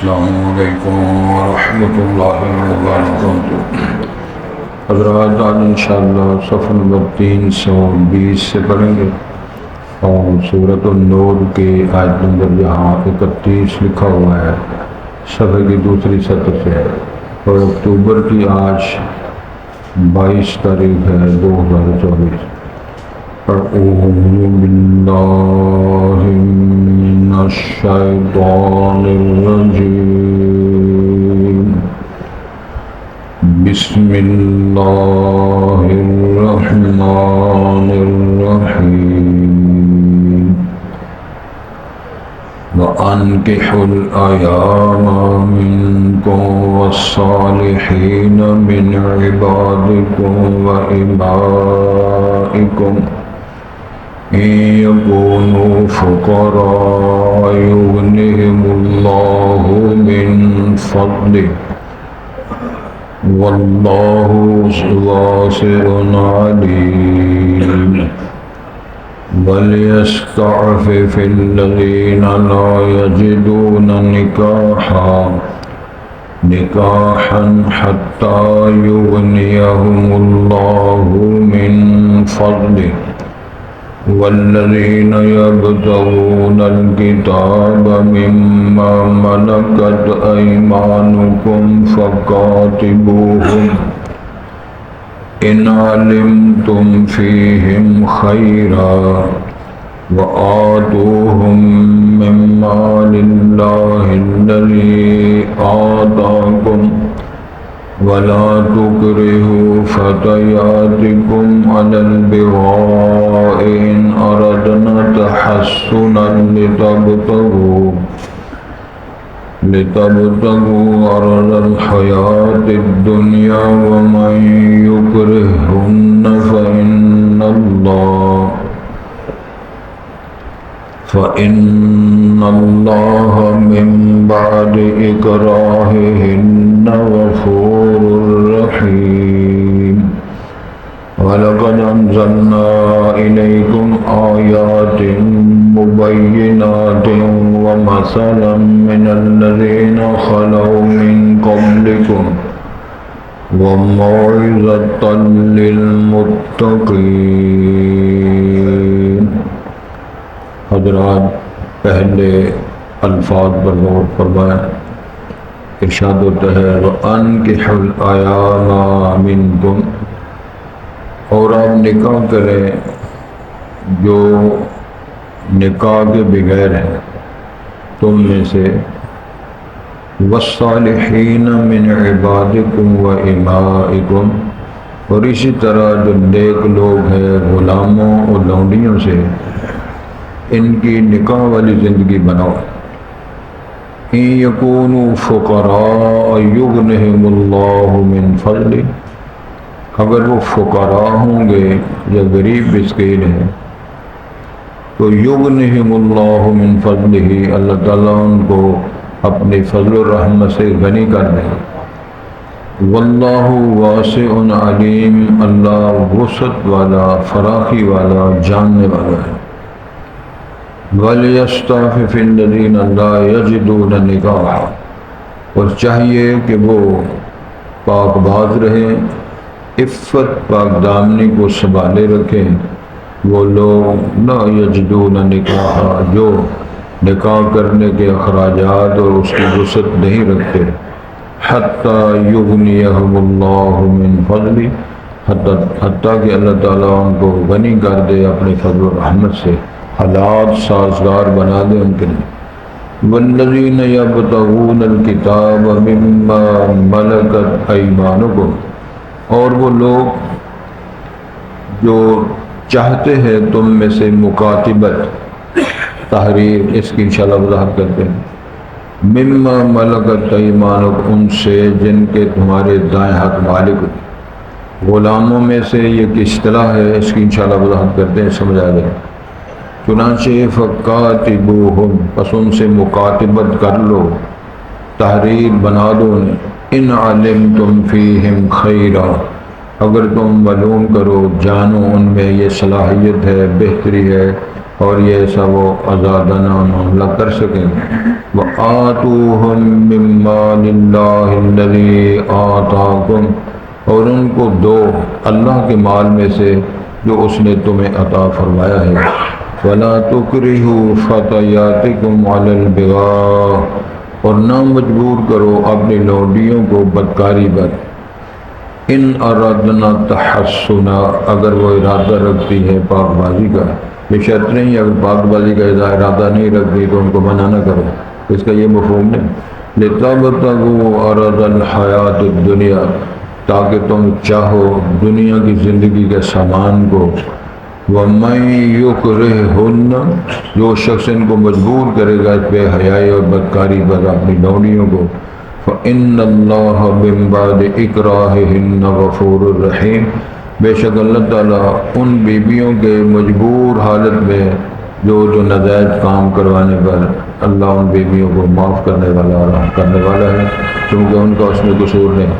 السلام علیکم ورحمۃ اللہ وبرکاتہ۔ حضرات آج انشاءاللہ صفحہ نمبر 320 سے پڑھیں گے اور سورۃ النور کی آیت نمبر جہاں 31 لکھا ہوا ہے صفحے کی دوسری سطر سے، اور اکتوبر کی آج 22 تاریخ ہے 2024۔ اعوذ باللہ من الشیطان الرجیم، بسم اللہ الرحمن الرحیم۔ وَأَنكِحُوا الْأَيَامَ مِنكُمْ وَالصَّالِحِينَ مِنْ عِبَادِكُمْ وَإِمَائِكُمْ إِنْ يَكُونُوا فُقَرَاءَ يُغْنِهِمُ اللَّهُ مِنْ فَضْلِهِ وَاللَّهُ وَاسِعٌ عَلِيمٌ۔ وَلْيَسْتَعْفِفِ الَّذِينَ لَا يَجِدُونَ نِكَاحًا حَتَّى يُغْنِيَهُمُ اللَّهُ مِنْ فَضْلِهِ وَالَّذِينَ يَبْتَغُونَ الْكِتَابَ مِمَّا مَلَكَتْ أَيْمَانُكُمْ فَكَاتِبُوهُمْ إِنْ عَلِمْتُمْ فِيهِمْ خَيْرًا وَآتُوهُمْ مِنْ مَالِ اللَّهِ الَّذِي آتَاكُمْ وَلَا تُكْرِهُوا فَتَيَاتِكُمْ عَلَى الْبِغَاءِ إِنْ أَرَدْنَ تَحَصُّنًا لِتَبْتَغُوا عَرَضَ الْحَيَاةِ الدُّنْيَا وَمَنْ يُكْرِههُنَّ فَإِنَّ اللَّهَ مِنْ بَعْدِ إِكْرَاهِهِنَّ غَفُورٌ رَحِيمٌ۔ وَلَقَدْ أَنزَلْنَا إِلَيْكُمْ آيَاتٍ مُبَيِّنَاتٍ وَمَثَلًا مِنَ الَّذِينَ خَلَوْا مِنْ قَبْلِكُمْ وَمَوْعِظَةً لِلْمُتَّقِينَ۔ حضرات پہلے الفاظ پر غور فرمائیں۔ ارشاد ہوتا ہے وَأَنكِحُوا الْأَيَامَ مِنكُمْ، اور آپ نکاح کریں جو نکاح کے بغیر ہیں تم میں سے، وَالصَّالِحِينَ مِنْ عِبَادِكُمْ وَإِمَائِكُمْ، اور اسی طرح جو نیک لوگ ہیں غلاموں اور لونڈیوں سے ان کی نکاح والی زندگی بناؤ۔ إِن يَكُونُوا فُقَرَاءَ يُغْنِهِمُ اللَّهُ مِنْ فَضْلِهِ، اگر وہ فقراء ہوں گے یا غریب مسکین ہیں تو یغنہم اللہ من فضلہ، اللہ تعالیٰ ان کو اپنی فضل و رحمت سے غنی کر دیں۔ واللہ واسع علیم، اللہ وسعت والا، فراخی والا، جاننے والا ہے۔ وَلْيَسْتَعْفِفِ الَّذِينَ لَا يَجِدُونَ نِكَاحًا، اور چاہیے کہ وہ پاک باز رہیں، عفت پاک دامنی کو سنبھالے رکھیں، وہ لوگ لا یجدون نکاحا، جو نکاح کرنے کے اخراجات اور اس کی وسعت نہیں رکھتے، حتیٰ یغنیہم اللہ من فضلہ، حتیٰ کہ اللہ تعالیٰ ان کو غنی کر دے اپنے فضل و رحمت سے، حالات سازگار بنا دے ان کے لیے۔ والذین یبتغون الکتاب مما ملکت ایمانکم، اور وہ لوگ جو چاہتے ہیں تم میں سے مکاتبت، تحریر، اس کی انشاءاللہ وضاحت کرتے ہیں، مما ملکت ایمانکم، ان سے جن کے تمہارے دائیں ہاتھ مالک، غلاموں میں سے یہ کی اصطلاح ہے، اس کی انشاءاللہ وضاحت کرتے ہیں، سمجھ آ جائے۔ چنانچہ فَكَاتِبُوهُمْ، پس ان سے مکاتبت کر لو، تحریر بنا دو انہیں، ان علمتم فیہم خیرا، اگر تم معلوم کرو، جانو ان میں یہ صلاحیت ہے، بہتری ہے، اور یہ ایسا وہ آزادانہ معاملہ کر سکیں۔ وہ آتوہم من مال اللہ الذی آتاکم، اور ان کو دو اللہ کے مال میں سے جو اس نے تمہیں عطا فرمایا ہے۔ ولا تکرہوا فتیاتکم علی البغاء، اور نہ مجبور کرو اپنی لونڈیوں کو بدکاری پر۔ ان ارادنا تحسنا، اگر وہ ارادہ رکھتی ہے پاک بازی کا، یہ شرط نہیں، اگر پاک بازی کا ارادہ نہیں رکھتی تو ان کو منع نہ کرو، اس کا یہ مفہوم نہیں۔ لتبتغوا عرض الحیات الدنیا، تاکہ تم چاہو دنیا کی زندگی کے سامان کو۔ وَمَن يُكْرِهْهُنَّ، جو شخص ان کو مجبور کرے گا بے حیائی اور بدکاری پر اپنی لونڈیوں کو، فَإِنَّ اللَّهَ مِن بَعْدِ إِكْرَاهِهِنَّ غَفُورٌ رَحِيمٌ، بے شک اللہ تعالیٰ ان بیویوں کے مجبور حالت میں جو ناجائز کام کروانے پر اللہ ان بیویوں کو معاف کرنے والا اور رحم کرنے والا ہے، کیونکہ ان کا اس میں قصور نہیں۔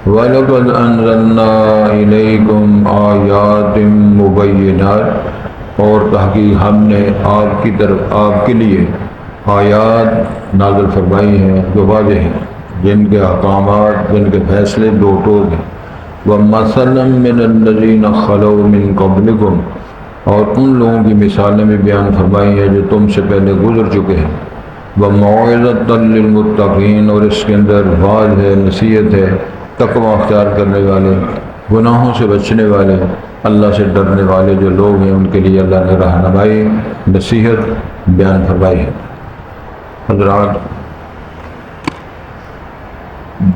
وَلَقَدْ أَنزَلْنَا إِلَيْكُمْ آيَاتٍ مُبَيِّنَاتٍ، اور تحقیق ہم نے آپ کی طرف آپ کے لیے آیات نازل فرمائی ہیں جو واضح ہیں، جن کے احکامات، جن کے فیصلے دو ٹوک ہیں۔ وَمَثَلًا مِّنَ الَّذِينَ خَلَوْا مِن قَبْلِكُمْ، اور ان لوگوں کی مثالیں بھی بیان فرمائی ہیں جو تم سے پہلے گزر چکے ہیں۔ وَمَوْعِظَةً لِّلْمُتَّقِينَ، اور اس کے اندر وعظ ہے، نصیحت ہے تقوی اختیار کرنے والے، گناہوں سے بچنے والے، اللہ سے ڈرنے والے جو لوگ ہیں، ان کے لیے اللہ نے رہنمائی، نصیحت بیان فرمائی ہے۔ حضرات،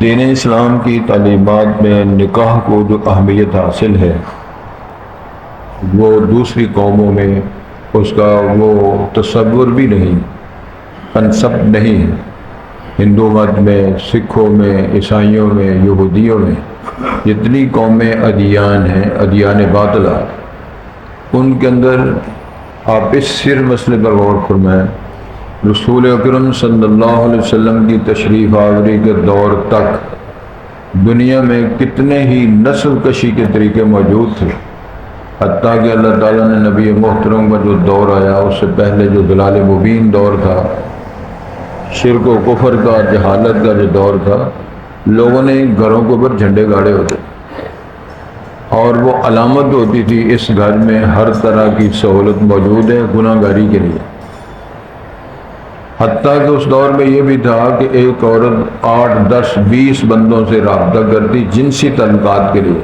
دین اسلام کی تعلیمات میں نکاح کو جو اہمیت حاصل ہے وہ دوسری قوموں میں اس کا وہ تصور بھی نہیں، کنسپٹ نہیں ہے۔ ہندو مت میں، سکھوں میں، عیسائیوں میں، یہودیوں میں، جتنی قومیں ادیان ہیں، ادیان باطلہ، ان کے اندر آپ اس صرف مسئلے پر غور فرمائیں، رسول اکرم صلی اللہ علیہ وسلم کی تشریف آوری کے دور تک دنیا میں کتنے ہی نسل کشی کے طریقے موجود تھے، حتیٰ کہ اللہ تعالیٰ نے نبی محترم کا جو دور آیا اس سے پہلے جو ضلال مبین دور تھا، شرک و کفر کا، جہالت کا جو دور تھا، لوگوں نے گھروں کے اوپر جھنڈے گاڑے ہوتے اور وہ علامت ہوتی تھی اس گھر میں ہر طرح کی سہولت موجود ہے گناہ گاری کے لیے۔ حتیٰ کہ اس دور میں یہ بھی تھا کہ ایک عورت 8، 10، 20 بندوں سے رابطہ کرتی جنسی تعلقات کے لیے،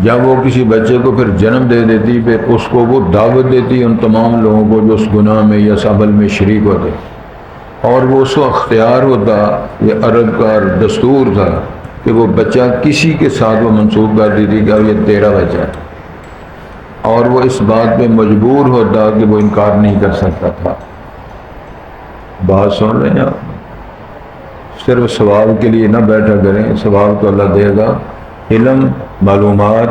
جب وہ کسی بچے کو پھر جنم دے دیتی، پھر اس کو وہ دعوت دیتی ان تمام لوگوں کو جو اس گناہ میں یا اس عمل میں شریک ہوتے، اور وہ اس کو اختیار ہوتا، یہ عرب کا دستور تھا کہ وہ بچہ کسی کے ساتھ وہ منسوب کر دیتی کہ یہ تیرا بچہ ہے، اور وہ اس بات پہ مجبور ہوتا کہ وہ انکار نہیں کر سکتا تھا۔ بات سن رہے ہیں آپ؟ صرف ثواب کے لیے نہ بیٹھا کریں، ثواب تو اللہ دے گا، علم، معلومات،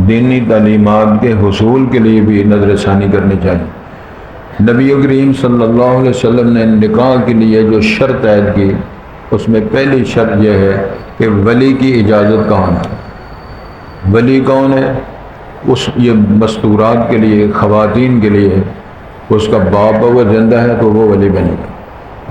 دینی تعلیمات کے حصول کے لیے بھی نظر ثانی کرنی چاہیے۔ نبی کریم صلی اللہ علیہ وسلم نے نکاح کے لیے جو شرط عائد کی، اس میں پہلی شرط یہ ہے کہ ولی کی اجازت کا ہونا۔ ولی کون ہے؟ یہ مستورات کے لیے، خواتین کے لیے اس کا باپ اگر زندہ ہے تو وہ ولی بنے گا،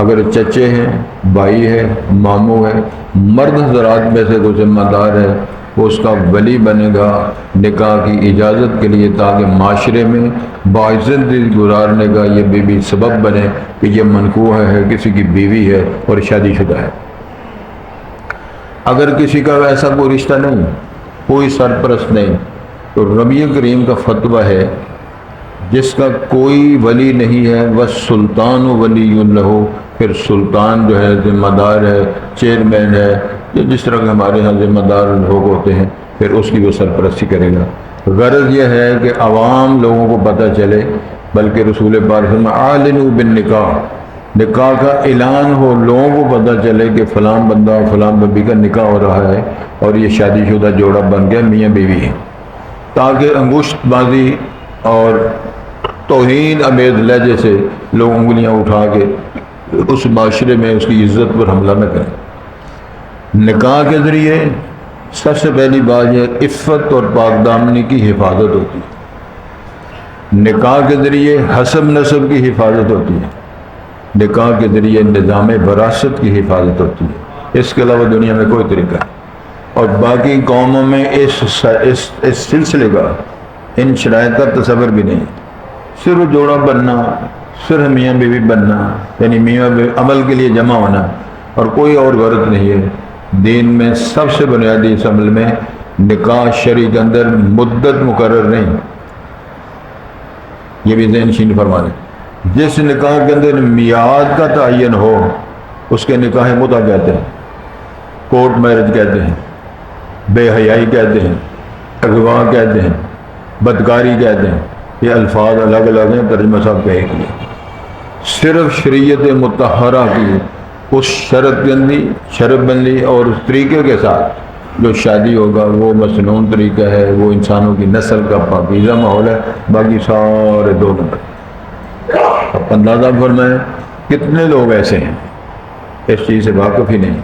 اگر چچے ہیں، بھائی ہے، ماموں ہے، مرد حضرات میں سے کوئی ذمہ دار ہے، وہ اس کا ولی بنے گا نکاح کی اجازت کے لیے، تاکہ معاشرے میں باعزت زندگی گزارنے کا یہ بیوی سبب بنے کہ یہ منکوح ہے، کسی کی بیوی ہے اور شادی شدہ ہے۔ اگر کسی کا ایسا کوئی رشتہ نہیں، کوئی سرپرست نہیں، تو نبی کریم کا فتویٰ ہے جس کا کوئی ولی نہیں ہے وَالسُّلْطَانُ وَلِيٌّ لَهُ، پھر سلطان جو ہے ذمہ دار ہے، چیئرمین ہے، یا جس طرح کے ہمارے ہاں ذمہ دار لوگ ہوتے ہیں، پھر اس کی وہ سرپرستی کرے گا۔ غرض یہ ہے کہ عوام لوگوں کو پتہ چلے، بلکہ رسول پاک صلی اللہ علیہ وسلم اعلنوا بالنکاح، نکاح کا اعلان ہو، لوگوں کو پتہ چلے کہ فلاں بندہ فلاں ببی کا نکاح ہو رہا ہے اور یہ شادی شدہ جوڑا بن گیا، میاں بیوی ہے، تاکہ انگشت بازی اور توہین آمیز لہجے سے لوگ انگلیاں اٹھا کے اس معاشرے میں اس کی عزت پر حملہ نہ کریں۔ نکاح کے ذریعے سب سے پہلی بات یہ عفت اور پاک دامنی کی حفاظت ہوتی ہے، نکاح کے ذریعے حسب نسب کی حفاظت ہوتی ہے، نکاح کے ذریعے نظام وراثت کی حفاظت ہوتی ہے، اس کے علاوہ دنیا میں کوئی طریقہ نہیں۔ اور باقی قوموں میں اس سلسلے کا، ان شرائط کا تصور بھی نہیں، صرف جوڑا بننا، صرف میاں بیوی بننا، یعنی میاں بیوی عمل کے لیے جمع ہونا، اور کوئی اور غرض نہیں ہے۔ دین میں سب سے بنیادی اس عمل میں نکاح شرعی کے اندر مدت مقرر نہیں، یہ بھی ذہن نشین فرما لیں۔ جس نکاح کے اندر میعاد کا تعین ہو اس کے نکاح متع کہتے ہیں، کورٹ میرج کہتے ہیں، بے حیائی کہتے ہیں، اغوا کہتے ہیں، بدکاری کہتے ہیں، یہ الفاظ الگ الگ ہیں، ترجمہ صاحب کہے گی۔ صرف شریعت مطہرہ کی اس شرط بندی اور اس طریقے کے ساتھ جو شادی ہوگا وہ مسنون طریقہ ہے، وہ انسانوں کی نسل کا پاکیزہ ماحول ہے، باقی سارے دو نمبر۔ اب اندازہ فرمائیں کتنے لوگ ایسے ہیں اس چیز سے واقف ہی نہیں۔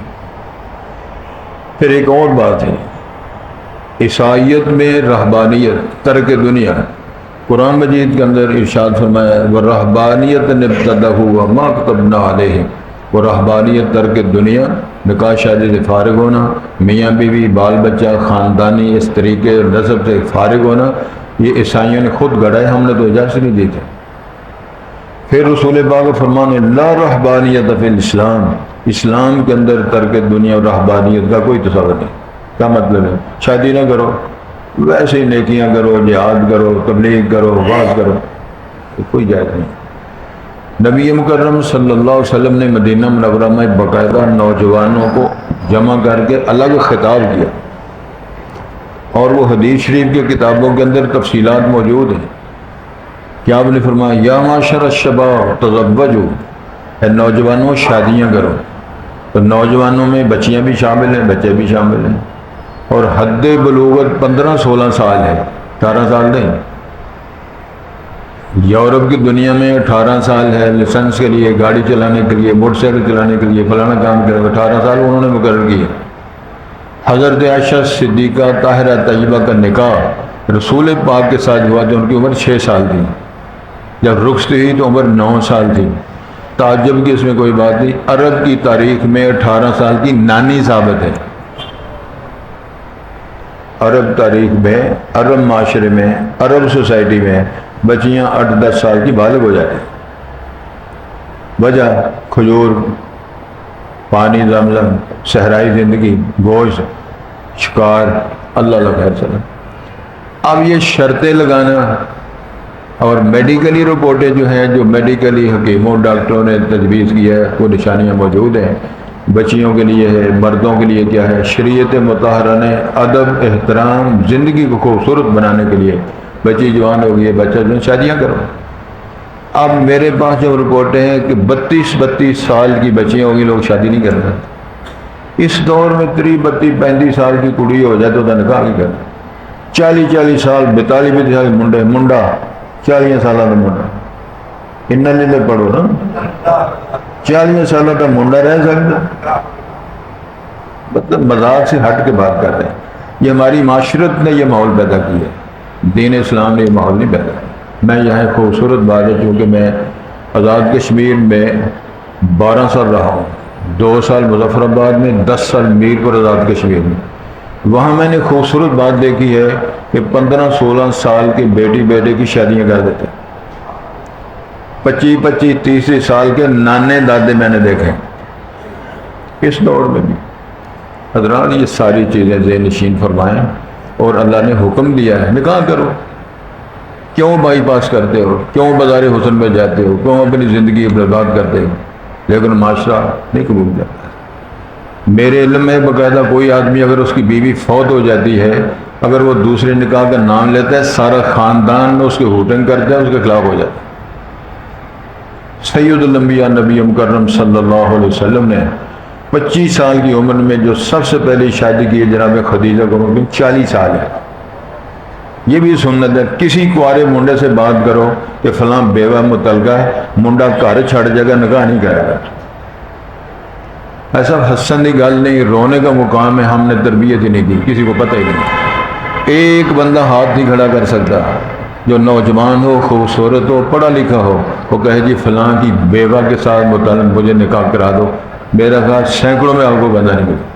پھر ایک اور بات ہے، عیسائیت میں رہبانیت، ترک دنیا، قرآن مجید کے اندر ارشاد فرمایا وَالرَّهْبَانِيَةَ ابْتَدَعُوا وَمَا كَتَبْنَا عَلَيْهِمْ، وہ رہبانیت، ترک دنیا، نکاح شادی سے فارغ ہونا، میاں بیوی بال بچہ خاندانی اس طریقے اور نسب سے فارغ ہونا، یہ عیسائیوں نے خود گڑھا ہے، ہم نے تو اجازت نہیں دی تھی۔ پھر رسول پاک فرمان لا رہبانیت فی الاسلام، اسلام کے اندر ترک دنیا اور رہبانیت کا کوئی تصور نہیں۔ کیا مطلب ہے؟ شادی نہ کرو، ویسے ہی نیکیاں کرو، جہاد کرو، تبلیغ کرو، واز کرو، کوئی جائز نہیں۔ نبی مکرم صلی اللہ علیہ وسلم نے مدینہ منورہ میں باقاعدہ نوجوانوں کو جمع کر کے الگ خطاب کیا، اور وہ حدیث شریف کی کتابوں کے اندر تفصیلات موجود ہیں۔ کیا آپ نے فرمایا یا معاشر الشباب تزوجوا، اے نوجوانوں شادیاں کرو۔ تو نوجوانوں میں بچیاں بھی شامل ہیں، بچے بھی شامل ہیں، اور حد بلوغت 15-16 سال ہے، 18 سال نہیں۔ یورپ کی دنیا میں 18 سال ہے لائسنس کے لیے، گاڑی چلانے کے لیے، موٹر سائیکل چلانے کے لیے، فلانا کام کرے، 18 سال انہوں نے مقرر کیا۔ حضرت عائشہ صدیقہ طاہرہ طیبہ کا نکاح رسول پاک کے ساتھ ہوا تو ان کی عمر 6 سال تھی، جب رخصت ہوئی تو عمر 9 سال تھی۔ تعجب کی اس میں کوئی بات نہیں، عرب کی تاریخ میں 18 سال کی نانی ثابت ہے۔ عرب تاریخ میں، عرب معاشرے میں، عرب سوسائٹی میں بچیاں 8-10 سال کی بالغ ہو جاتی، وجہ کھجور، پانی زمزم، صحرائی زندگی، گوشت، شکار، اللہ اللہ خیر سلام۔ اب یہ شرطیں لگانا اور میڈیکلی رپورٹیں جو ہیں، جو میڈیکلی حکیموں ڈاکٹروں نے تجویز کیا ہے، وہ نشانیاں موجود ہیں، بچیوں کے لیے ہے، مردوں کے لیے کیا ہے۔ شریعت مطہرہ نے ادب، احترام، زندگی کو خوبصورت بنانے کے لیے بچی جوان ہو گئی، بچہ جو شادیاں کرو۔ اب میرے پاس جو رپورٹیں ہیں کہ 32 سال کی بچیاں ہوگی، لوگ شادی نہیں کر رہے۔ اس دور میں 32-35 سال کی کڑی ہو جائے تو نکاح کی کرنا، 40 سال 42 سال منڈا 40 سالہ کا منڈا، ان لے پڑھو نا، 40 سالہ کا منڈا رہ سکتا، مطلب مذاق سے ہٹ کے بات کر رہے ہیں۔ یہ ہماری معاشرت نے یہ ماحول پیدا کیا ہے، دین اسلام نے یہ ماحول نہیں پیدا کیا۔ میں یہاں خوبصورت بات ہے، چونکہ میں آزاد کشمیر میں 12 سال رہا ہوں، 2 سال مظفر آباد میں، 10 سال میر پر آزاد کشمیر میں، وہاں میں نے خوبصورت بات دیکھی ہے کہ 15-16 سال کے بیٹے کی شادیاں کر دیتے، 25-30 سال کے نانے دادے میں نے دیکھے اس دور میں بھی۔ حضرات یہ ساری چیزیں ذہن نشین فرمائیں، اور اللہ نے حکم دیا ہے نکاح کرو۔ کیوں بائی پاس کرتے ہو؟ کیوں بازار حسن میں جاتے ہو؟ کیوں اپنی زندگی برباد کرتے ہو؟ لیکن معاشرہ نہیں قبول کرتا۔ میرے علم میں باقاعدہ کوئی آدمی اگر اس کی بیوی فوت ہو جاتی ہے، اگر وہ دوسرے نکاح کا نام لیتا ہے، سارا خاندان اس کے ہوٹنگ کرتا ہے، اس کے خلاف ہو جاتا ہے۔ سید الانبیاء نبی مکرم صلی اللہ علیہ وسلم نے 25 سال کی عمر میں جو سب سے پہلی شادی کی ہے، جناب خدیجہ کو عمر 40 سال ہے۔ یہ بھی سنت ہے، کسی کوارے منڈے سے بات کرو کہ فلاں بیوہ متعلقہ ہے، منڈا گھر چھڑ جائے گا، نکاح نہیں کرے گا۔ ایسا حسن کی گل نہیں، رونے کا مقام ہے، ہم نے تربیت ہی نہیں کی، کسی کو پتہ ہی نہیں، ایک بندہ ہاتھ نہیں کھڑا کر سکتا جو نوجوان ہو، خوبصورت ہو، پڑھا لکھا ہو، وہ کہے جی فلاں کی بیوہ کے ساتھ متعلق مجھے نکاح کرا دو، میرا خیال سینکڑوں میں آپ کو بندہ نہیں ملے۔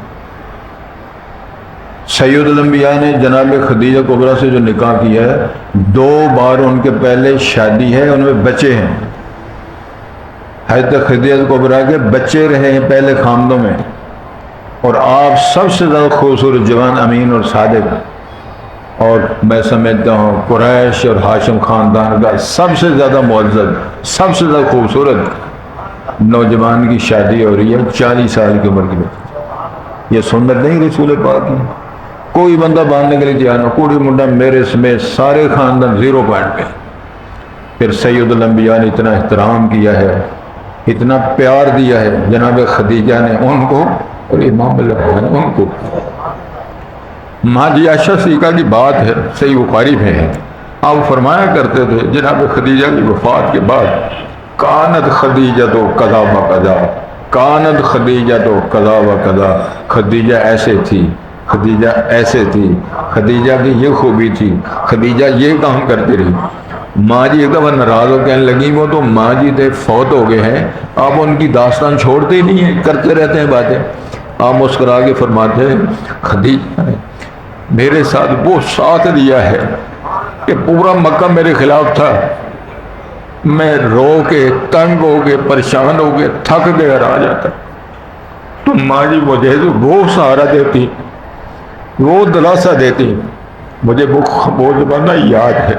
سید الانبیاء نے جناب خدیجہ کبریٰ سے جو نکاح کیا ہے، 2 بار ان کے پہلے شادی ہے، ان میں بچے ہیں۔ حضرت خدیجہ کبریٰ کے بچے رہے ہیں پہلے خاندوں میں، اور آپ سب سے زیادہ خوبصورت جوان، امین اور صادق، اور میں سمجھتا ہوں قریش اور ہاشم خاندان کا سب سے زیادہ معزز، سب سے زیادہ خوبصورت نوجوان کی شادی ہو رہی ہے 40 سال کی عمر کی۔ یہ سنت نہیں رسول پاک کی؟ کوئی بندہ باندھنے کے لیے تیار نہ، کوڑی منڈا میرے سمیت سارے خاندان 0 پوائنٹ پہ۔ پھر سید الانبیاء نے اتنا احترام کیا ہے، اتنا پیار دیا ہے جناب خدیجہ نے ان کو، اور امام اللہ نے ان کو۔ ماں جی عائشہ صدیقہ کی بات ہے، صحیح بخاری میں ہے، آپ فرمایا کرتے تھے جناب خدیجہ کی وفات کے بعد، کانت خدیجہ تو قضا و قضا، کانت خدیجہ تو قضا و قضا، خدیجہ ایسے تھی، خدیجہ ایسے تھی، خدیجہ کی یہ خوبی تھی، خدیجہ یہ کام کرتی رہی۔ ماں جی ایک دفعہ ناراض ہو کہنے لگی، وہ تو ماں جی تھے فوت ہو گئے ہیں، آپ ان کی داستان چھوڑتے ہی نہیں ہیں، کرتے رہتے ہیں باتیں۔ آپ مسکرا کے فرماتے ہیں خدیجہ نے میرے ساتھ وہ ساتھ دیا ہے کہ پورا مکہ میرے خلاف تھا، میں رو کے تنگ ہو کے پریشان ہو کے تھک گیا آ جاتا، تو ماں جی مجھے وہ سہارا دیتی، وہ دلاسا دیتی، مجھے وہ زمانہ یاد ہے۔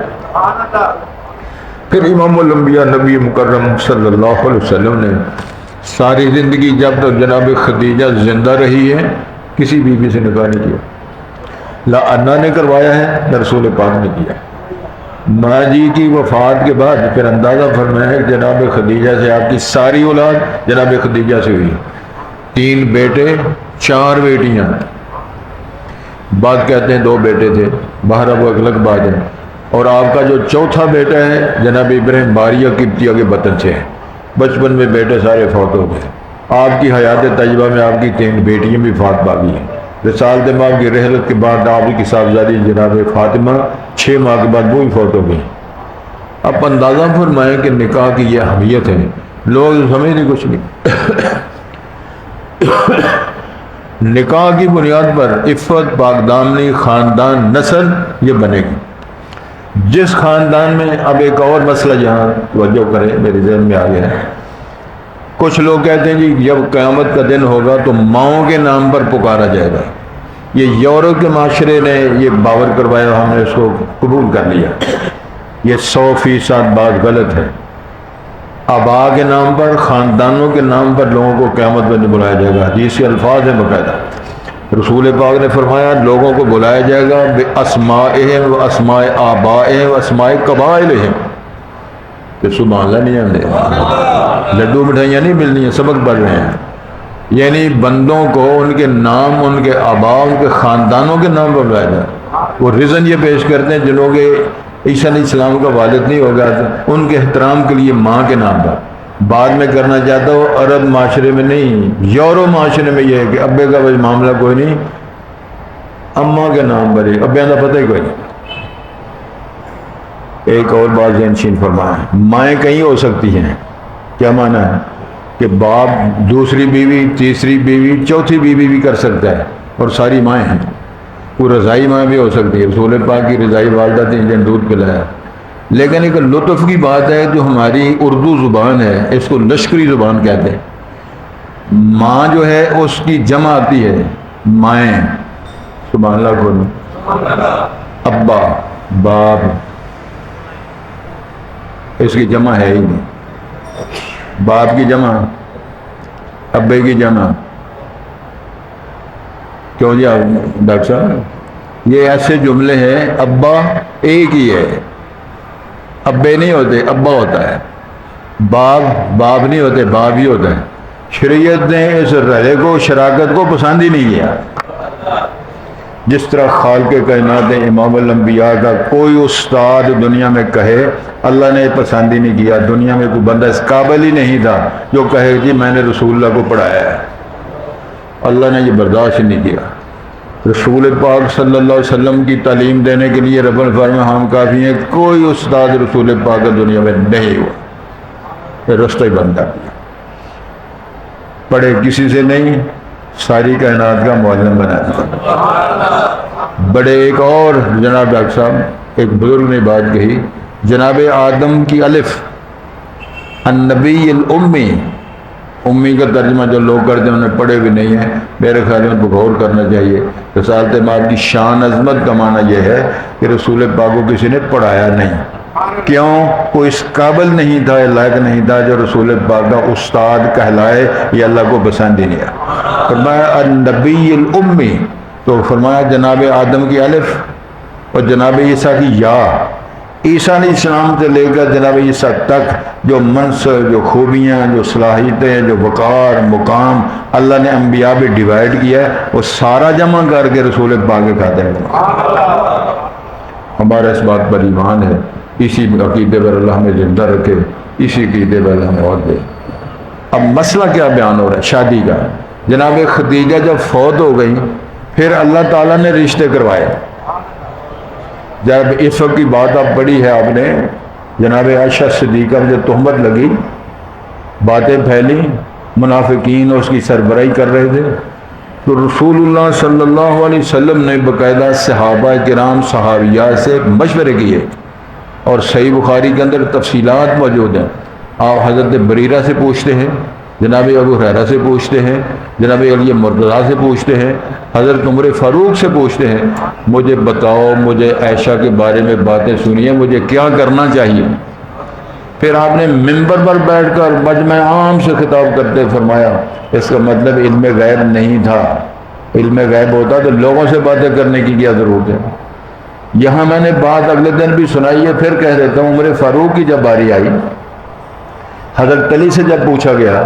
پھر امام الانبیاء نبی مکرم صلی اللہ علیہ وسلم نے ساری زندگی جب تک جناب خدیجہ زندہ رہی ہے کسی بیوی سے نکاح نہیں کیا، لا انا نے کروایا ہے نہ رسول پاک نے کیا۔ ماں جی کی وفات کے بعد پھر اندازہ فرمایا ہے کہ جناب خدیجہ سے آپ کی ساری اولاد جناب خدیجہ سے ہوئی، 3 بیٹے 4 بیٹیاں، بعد کہتے ہیں 2 بیٹے تھے، باہر وہ الگ بات ہے۔ اور آپ کا جو چوتھا بیٹا ہے جناب ابراہیم باریہ قبطیہ کے وطن سے ہے، بچپن میں بیٹے سارے فوت ہو گئے۔ آپ کی حیات طیبہ میں آپ کی 3 بیٹیاں بھی فات پا گئی ہیں۔ رسالت ماں کی رحلت کے بعد آپ کی صاحبزادی جناب فاطمہ 6 ماہ کے بعد وہ بھی فوت ہو گئی۔ اب اندازہ فرمائیں کہ نکاح کی یہ اہمیت ہے، لوگ سمجھنے کچھ نہیں۔ نکاح کی بنیاد پر عفت، پاک دامنی، خاندان، نسل یہ بنے گی۔ جس خاندان میں، اب ایک اور مسئلہ یہاں توجہ کریں، میرے ذہن میں آ گیا ہے، کچھ لوگ کہتے ہیں جی جب قیامت کا دن ہوگا تو ماؤں کے نام پر پکارا جائے گا۔ یہ یورپ کے معاشرے نے یہ باور کروایا، ہم نے اس کو قبول کر لیا، یہ 100% بات غلط ہے۔ آبا کے نام پر، خاندانوں کے نام پر لوگوں کو قیامت میں بلایا جائے گا، حدیث کے الفاظ ہیں باقاعدہ۔ رسول پاک نے فرمایا لوگوں کو بلایا جائے گا بِأَسْمَائِهِمْ وَأَسْمَاءِ آبَائِهِمْ وَأَسْمَاءِ قَبَائِلِهِمْ، کہ سبحان اللہ نہیں آتے، لڈو مٹھائیاں نہیں ملنی ہیں، سبق پڑھ رہے ہیں، یعنی بندوں کو ان کے نام، ان کے آبا، ان کے خاندانوں کے نام پر بلایا جائے۔ وہ ریزن یہ پیش کرتے ہیں جنہوں کے عیسیٰ علیہ السلام کا والد نہیں ہوگا ان کے احترام کے لیے ماں کے نام پر۔ بعد میں کرنا چاہتا ہوں عرب معاشرے میں نہیں، یورو معاشرے میں یہ ہے کہ ابے کا بھائی معاملہ کوئی نہیں، اماں کے نام پر ہی، ابے کا پتہ ہی کوئی نہیں۔ ایک اور بات ذہن نشین فرمایا، مائیں کہیں ہو سکتی ہیں، کیا معنی ہے کہ باپ دوسری بیوی، تیسری بیوی، چوتھی بیوی بھی کر سکتا ہے، اور ساری مائیں ہیں۔ وہ رضائی ماں بھی ہو سکتی ہے، رسول پاک کی رضائی والدہ تھی جن دودھ پلایا۔ لیکن ایک لطف کی بات ہے جو ہماری اردو زبان ہے، اس کو لشکری زبان کہتے ہیں۔ ماں جو ہے اس کی جمع آتی ہے مائیں، سبحان اللہ کو، ابا، باپ، اس کی جمع ہے ہی نہیں۔ باپ کی جمع، ابے کی جمع، کیوں جی ڈاکٹر صاحب یہ ایسے جملے ہیں، ابا ایک ہی ہے، ابے نہیں ہوتے، ابا ہوتا ہے، باپ نہیں ہوتے، باپ ہی ہوتا ہے۔ شریعت نے اس رلے کو، شراکت کو پسند ہی نہیں کیا۔ جس طرح خالق کائنات امام الانبیاء کا کوئی استاد دنیا میں کہے اللہ نے پسند ہی نہیں کیا، دنیا میں کوئی بندہ اس قابل ہی نہیں تھا جو کہے جی میں نے رسول اللہ کو پڑھایا ہے، اللہ نے یہ برداشت نہیں کیا۔ رسول پاک صلی اللہ علیہ وسلم کی تعلیم دینے کے لیے رب الفرما ہم کافی ہیں، کوئی استاد رسول پاک کا دنیا میں نہیں ہوا، یہ رستہ ہی بند کر دیا، پڑھے کسی سے نہیں، ساری کائنات کا معلم بنا دیا۔ بڑے ایک اور جناب ڈاکٹر صاحب ایک بزرگ نے بات کہی، جناب آدم کی الف النبی الامی، امی کا ترجمہ جو لوگ کرتے ہیں انہیں پڑھے بھی نہیں ہیں، میرے خیال میں ان کو غور کرنا چاہیے۔ رسالت مآب کی شان عظمت کا معنی یہ ہے کہ رسول پاک کو کسی نے پڑھایا نہیں، کیوں؟ کوئی اس قابل نہیں تھا، لائق نہیں تھا جو رسول پاک کا استاد کہلائے، یہ اللہ کو پسند ہی نہیں ہے۔ فرمایا النبی الامی، تو فرمایا جناب آدم کی الف اور جناب عیسیٰ کی یا، عیسیٰ علیہ السلام سے لے کر جناب عیسیٰ تک جو منصب، جو خوبیاں، جو صلاحیتیں، جو وقار، مقام اللہ نے انبیاء پہ ڈیوائیڈ کیا ہے، وہ سارا جمع کر کے رسول پاک کے کھاتے ہیں۔ ہمارا اس بات پر ایمان ہے، اسی عقیدے پر اللہ ہمیں زندہ رکھے، اسی عقیدے پر اللہ موت دے۔ اب مسئلہ کیا بیان ہو رہا ہے؟ شادی کا۔ جناب خدیجہ جب فوت ہو گئی پھر اللہ تعالیٰ نے رشتے کروائے۔ جب اس وقت کی بات آپ پڑھی ہے آپ نے، جناب عائشہ صدیقہ میں جو تہمت لگی، باتیں پھیلی، منافقین اس کی سربراہی کر رہے تھے، تو رسول اللہ صلی اللہ علیہ وسلم نے باقاعدہ صحابہ کرام صحابیات سے مشورے کیے، اور صحیح بخاری کے اندر تفصیلات موجود ہیں۔ آپ حضرت بریرہ سے پوچھتے ہیں، جناب ابو ہریرہ سے پوچھتے ہیں، جناب علی مرتضیٰ سے پوچھتے ہیں، حضرت عمر فاروق سے پوچھتے ہیں، مجھے بتاؤ، مجھے عائشہ کے بارے میں باتیں سنیے، مجھے کیا کرنا چاہیے۔ پھر آپ نے منبر پر بیٹھ کر مجمع عام سے خطاب کرتے فرمایا، اس کا مطلب علم غیب نہیں تھا، علم غیب ہوتا تو لوگوں سے باتیں کرنے کی کیا ضرورت ہے۔ یہاں میں نے بات اگلے دن بھی سنائی ہے، پھر کہہ دیتا ہوں، عمر فاروق کی جب باری آئی، حضرت علی سے جب پوچھا گیا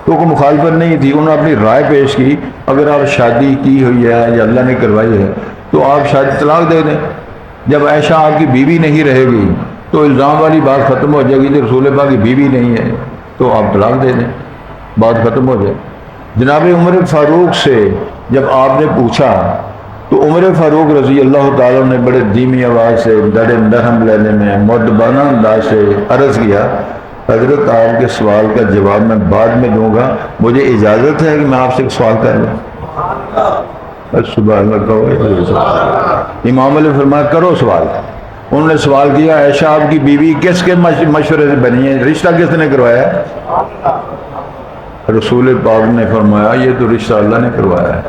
تو کوئی مخالفت نہیں تھی، انہوں نے اپنی رائے پیش کی، اگر آپ شادی کی ہوئی ہے یا اللہ نے کروائی ہے تو آپ شادی طلاق دے دیں۔ جب عائشہ آپ کی بیوی نہیں رہے گی تو الزام والی بات ختم ہو جائے گی، کہ رسول پاک کی بیوی نہیں ہے تو آپ طلاق دے دیں، بات ختم ہو جائے۔ جناب عمر فاروق سے جب آپ نے پوچھا تو عمر فاروق رضی اللہ تعالیٰ نے بڑے دھیمی آواز سے، بڑے نرم لہجے میں، مؤدبانہ انداز سے عرض کیا، حضرت آپ کے سوال کا جواب میں بعد میں دوں گا، مجھے اجازت ہے کہ میں آپ سے ایک سوال کر لوں؟ سبحان اللہ۔ امام علیہ فرمایا کرو سوال۔ انہوں نے سوال کیا، عائشہ آپ کی بیوی کس کے مشورے سے بنی ہے، رشتہ کس نے کروایا؟ رسول پاک نے فرمایا یہ تو رشتہ اللہ نے کروایا ہے۔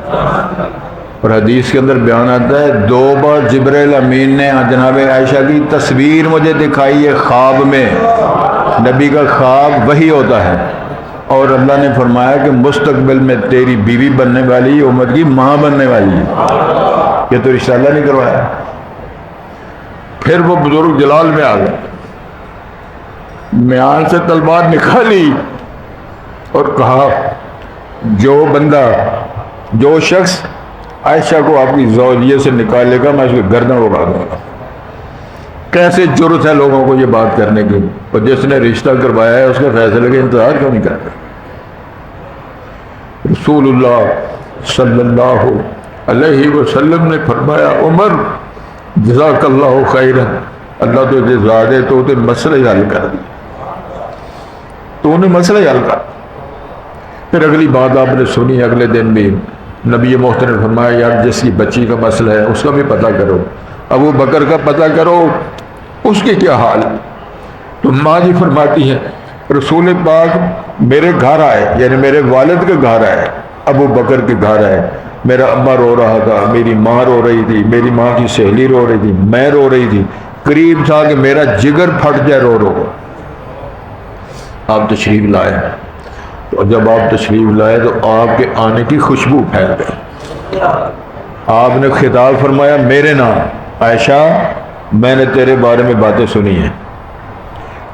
اور حدیث کے اندر بیان آتا ہے 2 بار جبرائیل امین نے جناب عائشہ کی تصویر مجھے دکھائی ہے خواب میں، نبی کا خواب وہی ہوتا ہے، اور اللہ نے فرمایا کہ مستقبل میں تیری بیوی بننے والی امت کی ماں بننے والی ہے، یہ تو رشتہ اللہ نے کروایا۔ پھر وہ بزرگ جلال میں آ گئے، میان سے تلوار نکالی اور کہا جو بندہ، جو شخص عائشہ کو آپ کی زوجیت سے نکالے گا میں اس کو گردن اڑا دوں گا۔ کیسے جرت ہے لوگوں کو یہ بات کرنے کی، اور جس نے رشتہ کروایا ہے اس کے فیصلے کا انتظار کیوں نہیں کرتے؟ رسول اللہ صلی اللہ علیہ وسلم نے فرمایا عمر جزاک اللہ خیرا، اللہ تو زیادہ تو مسئلہ حل کر دیا، تو انہیں مسئلہ حل کر۔ پھر اگلی بات آپ نے سنی، اگلے دن بھی نبی محترم نے فرمایا یار جس کی بچی کا مسئلہ ہے اس کا بھی پتہ کرو، ابو بکر کا پتہ کرو اس کے کیا حال ہے۔ تو ماں جی فرماتی ہے رسول پاک میرے گھر آئے، یعنی میرے والد کے گھر آئے، ابو بکر کے گھر آئے، میرا ابا رو رہا تھا، میری ماں رو رہی تھی، میری ماں کی سہیلی رو رہی تھی، میں رو رہی تھی، قریب تھا کہ میرا جگر پھٹ جائے رو رو۔ آپ تشریف لائے، تو جب آپ تشریف لائے تو آپ کے آنے کی خوشبو پھیل گئی۔ آپ نے خطاب فرمایا میرے نام عائشہ، میں نے تیرے بارے میں باتیں سنی ہیں۔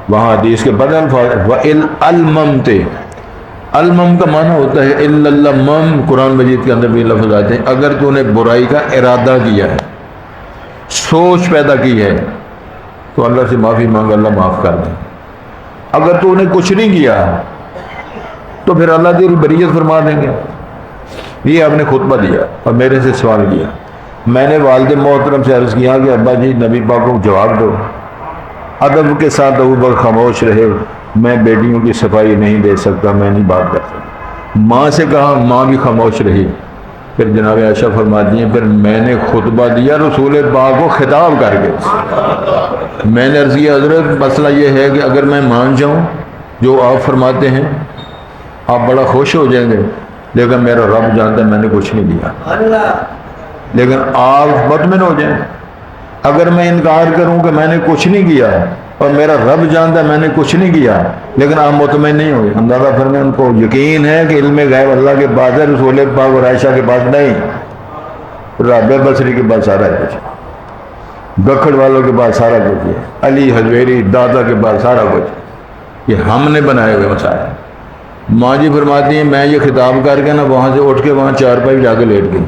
وہاں حدیث کے بعد الفاظ المم کا معنی ہوتا ہے اللمم، قرآن مجید کے اندر بھی لفظ آتے ہیں اگر تو نے برائی کا ارادہ کیا ہے، سوچ پیدا کی ہے تو اللہ سے معافی مانگ، اللہ معاف کر دے۔ اگر تو نے کچھ نہیں کیا تو پھر اللہ تیری بریت فرما دیں گے۔ یہ آپ نے خطبہ دیا اور میرے سے سوال کیا. میں نے والد محترم سے عرض کیا کہ ابا جی نبی پاک کو جواب دو. ادب کے ساتھ ابو بکر خاموش رہے. میں بیٹیوں کی صفائی نہیں دے سکتا, میں نہیں بات کر سکتا. ماں سے کہا, ماں بھی خاموش رہی. پھر جناب عائشہ فرماتی ہیں پھر میں نے خطبہ دیا رسول پاک کو خطاب کر کے. میں نے عرض کیا حضرت مسئلہ یہ ہے کہ اگر میں مان جاؤں جو آپ فرماتے ہیں آپ بڑا خوش ہو جائیں گے, لیکن میرا رب جانتا ہے میں نے کچھ نہیں دیا, لیکن آپ مطمئن ہو جائیں. اگر میں انکار کروں کہ میں نے کچھ نہیں کیا اور میرا رب جانتا ہے میں نے کچھ نہیں کیا, لیکن آپ مطمئن نہیں ہوئے. اندازہ فرمائیں ان کو یقین ہے کہ علم غیب اللہ کے پاس ہے, رسول پاک اور عائشہ کے پاس نہیں. رابعہ بصری کے پاس سارا کچھ, گکھڑ والوں کے پاس سارا کچھ ہے, علی حجویری دادا کے پاس سارا کچھ. یہ ہم نے بنائے ہوئے مسائل. ماں جی فرماتی ہیں میں یہ خطاب کر کے نا وہاں سے اٹھ کے وہاں چارپائی جا کے لیٹ گئی.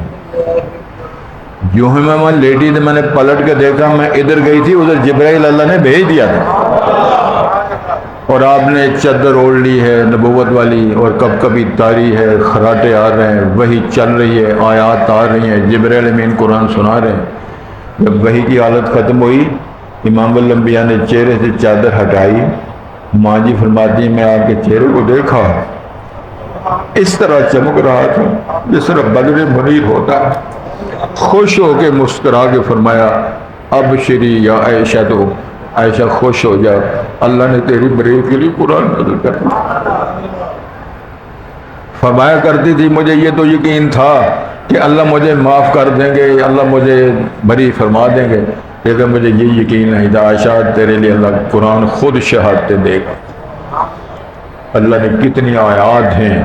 جو ہی میں وہاں لیٹی تھی میں نے پلٹ کے دیکھا, میں ادھر گئی تھی ادھر جبرائیل اللہ نے بھیج دیا تھا اور آپ نے چادر اوڑھ لی ہے نبوت والی, اور کب کبھی تاری ہے, خراٹے آ رہے ہیں, وہی چل رہی ہے, آیات آ رہی ہیں, جبرائیل امین قرآن سنا رہے ہیں. جب وہی کی حالت ختم ہوئی امام الانبیاء نے چہرے سے چادر ہٹائی. ماں جی فرماتی ہیں میں آپ کے چہرے کو دیکھا اس طرح چمک رہا تھا جس طرح بدر منیر ہوتا. خوش ہو کے مسکرا کے فرمایا اب شری یا عائشہ, تو عائشہ خوش ہو جا, اللہ نے تیری بریت کے لیے قرآن نازل کر دیا. فرمایا کرتی تھی مجھے یہ تو یقین تھا کہ اللہ مجھے معاف کر دیں گے, اللہ مجھے بری فرما دیں گے, لیکن مجھے یہ یقین نہیں تھا عائشہ تیرے لیے اللہ قرآن خود شہادتیں دے گا. اللہ نے کتنی آیات ہیں